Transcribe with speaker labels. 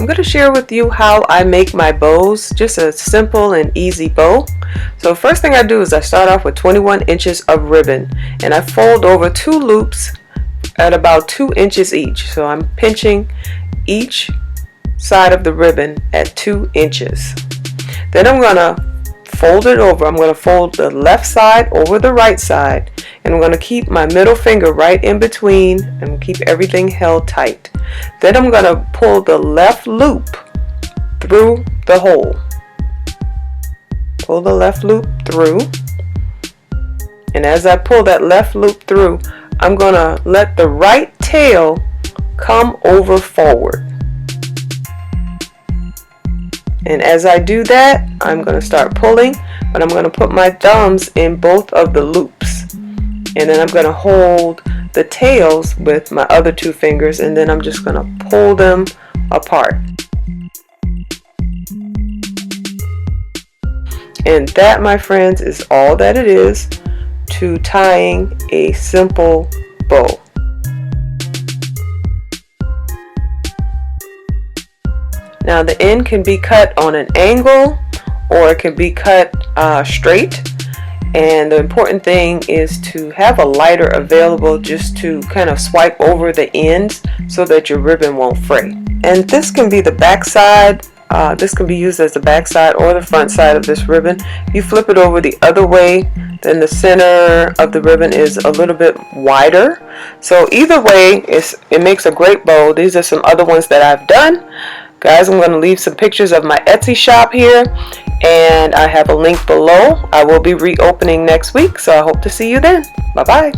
Speaker 1: I'm going to share with you how I make my bows, just a simple and easy bow. So first thing I do is I start off with 21 inches of ribbon and I fold over 2 loops at about 2 inches each. So I'm pinching each side of the ribbon at 2 inches. Then I'm going to fold it over. I'm going to fold the left side over the right side, and I'm going to keep my middle finger right in between and keep everything held tight. Then I'm going to pull the left loop through the hole. Pull the left loop through, and as I pull that left loop through, I'm going to let the right tail come over forward. And as I do that, I'm going to start pulling, but I'm going to put my thumbs in both of the loops. And then I'm going to hold the tails with my other 2 fingers, and then I'm just going to pull them apart. And that, my friends, is all that it is to tying a simple bow. Now the end can be cut on an angle or it can be cut straight, and the important thing is to have a lighter available just to kind of swipe over the ends so that your ribbon won't fray. And this can be the back side. This can be used as the back side or the front side of this ribbon. If you flip it over the other way, then the center of the ribbon is a little bit wider. So either way, it makes a great bow. These are some other ones that I've done. Guys, I'm going to leave some pictures of my Etsy shop here, and I have a link below. I will be reopening next week, so I hope to see you then. Bye-bye.